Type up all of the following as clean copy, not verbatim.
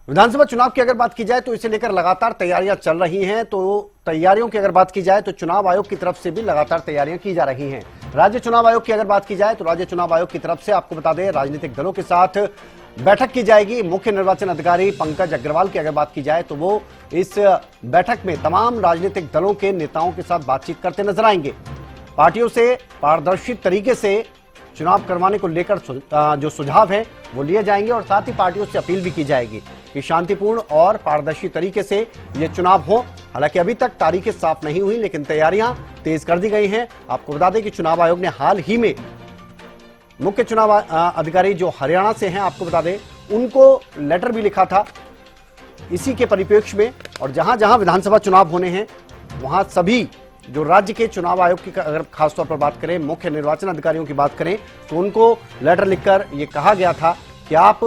विधानसभा चुनाव की अगर बात की जाए तो इसे लेकर लगातार तैयारियां चल रही हैं। तो तैयारियों की अगर बात की जाए तो चुनाव आयोग की तरफ से भी लगातार तैयारियां की जा रही हैं। राज्य चुनाव आयोग की अगर बात की जाए तो राज्य चुनाव आयोग की तरफ से आपको बता दें राजनीतिक दलों के साथ बैठक की जाएगी। मुख्य निर्वाचन अधिकारी पंकज अग्रवाल की अगर बात की जाए तो वो इस बैठक में तमाम राजनीतिक दलों के नेताओं के साथ बातचीत करते नजर आएंगे। पार्टियों से पारदर्शी तरीके से चुनाव करवाने को लेकर जो सुझाव है वो लिए जाएंगे और साथ ही पार्टियों से अपील भी की जाएगी कि शांतिपूर्ण और पारदर्शी तरीके से ये चुनाव हो। हालांकि अभी तक तारीखें साफ नहीं हुई, लेकिन तैयारियां तेज कर दी गई हैं। आपको बता दें कि चुनाव आयोग ने हाल ही में मुख्य चुनाव अधिकारी जो हरियाणा से हैं, आपको बता दें उनको लेटर भी लिखा था इसी के परिप्रेक्ष्य में। और जहां जहां विधानसभा चुनाव होने हैं वहां सभी जो राज्य के चुनाव आयोग की अगर खासतौर पर बात करें, मुख्य निर्वाचन अधिकारियों की बात करें तो उनको लेटर लिखकर ये कहा गया था कि आप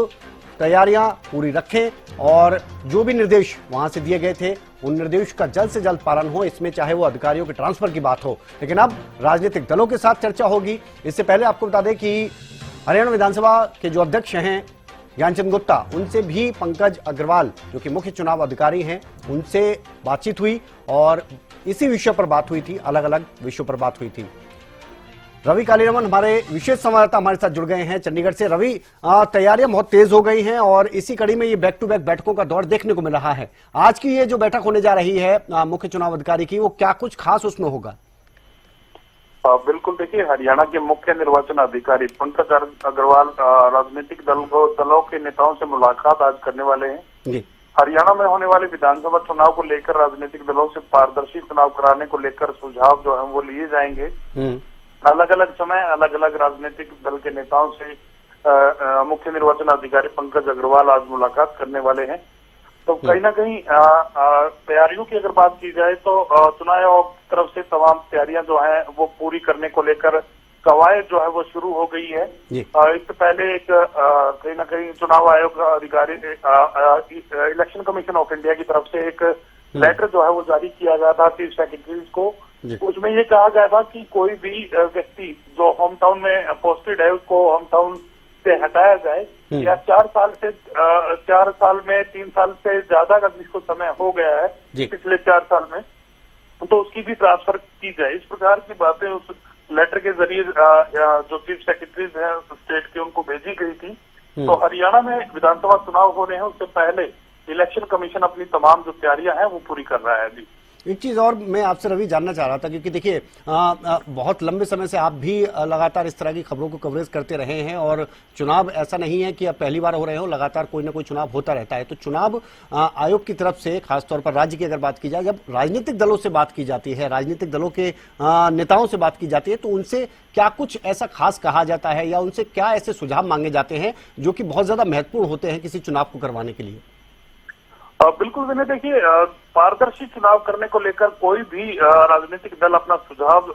तैयारियां पूरी रखें और जो भी निर्देश वहां से दिए गए थे उन निर्देश का जल्द से जल्द पालन हो, इसमें चाहे वो अधिकारियों के ट्रांसफर की बात हो। लेकिन अब राजनीतिक दलों के साथ चर्चा होगी। इससे पहले आपको बता दें कि हरियाणा विधानसभा के जो अध्यक्ष हैं ज्ञानचंद गुप्ता, उनसे भी पंकज अग्रवाल जो कि मुख्य चुनाव अधिकारी हैं उनसे बातचीत हुई और इसी विषय पर बात हुई थी, अलग अलग विषयों पर बात हुई थी। रवि कालीरमन हमारे विशेष संवाददाता हमारे साथ जुड़ गए हैं चंडीगढ़ से। रवि, तैयारियां बहुत तेज हो गई हैं और इसी कड़ी में ये बैक टू बैक बैठकों का दौर देखने को मिल रहा है। आज की ये जो बैठक होने जा रही है मुख्य चुनाव अधिकारी की, वो क्या कुछ खास उसमें होगा? बिल्कुल, देखिए हरियाणा के मुख्य निर्वाचन अधिकारी पंकज अग्रवाल राजनीतिक दलों के नेताओं से मुलाकात आज करने वाले हैं जी। हरियाणा में होने वाले विधानसभा चुनाव को लेकर राजनीतिक दलों से पारदर्शी चुनाव कराने को लेकर सुझाव जो है वो लिए जाएंगे। अलग अलग समय अलग अलग राजनीतिक दल के नेताओं से मुख्य निर्वाचन अधिकारी पंकज अग्रवाल आज मुलाकात करने वाले हैं। तो कहीं ना कहीं तैयारियों की अगर बात की जाए तो चुनाव आयोग की तरफ से तमाम तैयारियां जो है वो पूरी करने को लेकर कवायद जो है वो शुरू हो गई है। इससे पहले एक कहीं ना कहीं चुनाव आयोग अधिकारी इलेक्शन कमीशन ऑफ इंडिया की तरफ से एक लेटर जो है वो जारी किया गया था चीफ सेक्रेटरी को। उसमें ये कहा गया था कि कोई भी व्यक्ति जो होम टाउन में पोस्टेड है उसको होम टाउन से हटाया जाए या 4 साल में 3 साल से ज्यादा का जिसको समय हो गया है पिछले 4 साल में, तो उसकी भी ट्रांसफर की जाए। इस प्रकार की बातें उस लेटर के जरिए जो चीफ सेक्रेटरीज हैं स्टेट के उनको भेजी गई थी। तो हरियाणा में विधानसभा चुनाव हो रहे हैं, उससे पहले इलेक्शन कमीशन अपनी तमाम जो तैयारियां हैं वो पूरी कर रहा है अभी। एक चीज और मैं आपसे रवि जानना चाह रहा था, क्योंकि देखिए बहुत लंबे समय से आप भी लगातार इस तरह की खबरों को कवरेज करते रहे हैं और चुनाव ऐसा नहीं है कि अब पहली बार हो रहे हो, लगातार कोई ना कोई चुनाव होता रहता है। तो चुनाव आयोग की तरफ से खासतौर पर राज्य की अगर बात की जाए, जब राजनीतिक दलों से बात की जाती है, राजनीतिक दलों के नेताओं से बात की जाती है, तो उनसे क्या कुछ ऐसा खास कहा जाता है या उनसे क्या ऐसे सुझाव मांगे जाते हैं जो कि बहुत ज्यादा महत्वपूर्ण होते हैं किसी चुनाव को करवाने के लिए? बिल्कुल विनय, देखिए पारदर्शी चुनाव करने को लेकर कोई भी राजनीतिक दल अपना सुझाव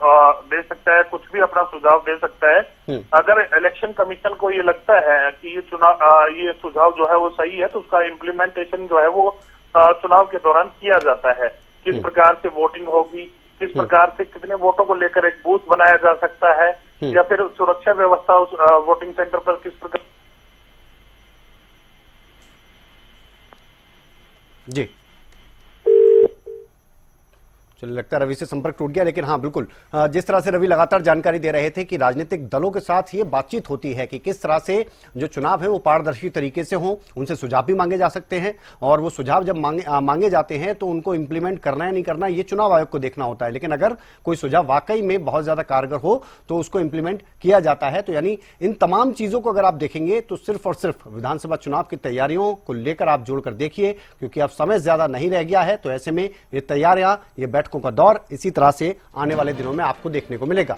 दे सकता है, कुछ भी अपना सुझाव दे सकता है। अगर इलेक्शन कमीशन को ये लगता है कि ये सुझाव जो है वो सही है तो उसका इम्प्लीमेंटेशन जो है वो चुनाव के दौरान किया जाता है। किस प्रकार से वोटिंग होगी, किस प्रकार से कितने वोटों को लेकर एक बूथ बनाया जा सकता है या फिर सुरक्षा व्यवस्था उस वोटिंग सेंटर पर किस प्रकार। जी, चलिए लगता है रवि से संपर्क टूट गया, लेकिन हाँ बिल्कुल जिस तरह से रवि लगातार जानकारी दे रहे थे कि राजनीतिक दलों के साथ ये बातचीत होती है कि किस तरह से जो चुनाव है वो पारदर्शी तरीके से हो, उनसे सुझाव भी मांगे जा सकते हैं और वो सुझाव जब मांगे जाते हैं तो उनको इंप्लीमेंट करना है नहीं करना ये चुनाव आयोग को देखना होता है। लेकिन अगर कोई सुझाव वाकई में बहुत ज्यादा कारगर हो तो उसको इंप्लीमेंट किया जाता है। तो यानी इन तमाम चीजों को अगर आप देखेंगे तो सिर्फ और सिर्फ विधानसभा चुनाव की तैयारियों को लेकर आप जोड़कर देखिए, क्योंकि अब समय ज्यादा नहीं रह गया है। तो ऐसे में ये तैयारियां, ये बैठकों का दौर इसी तरह से आने वाले दिनों में आपको देखने को मिलेगा।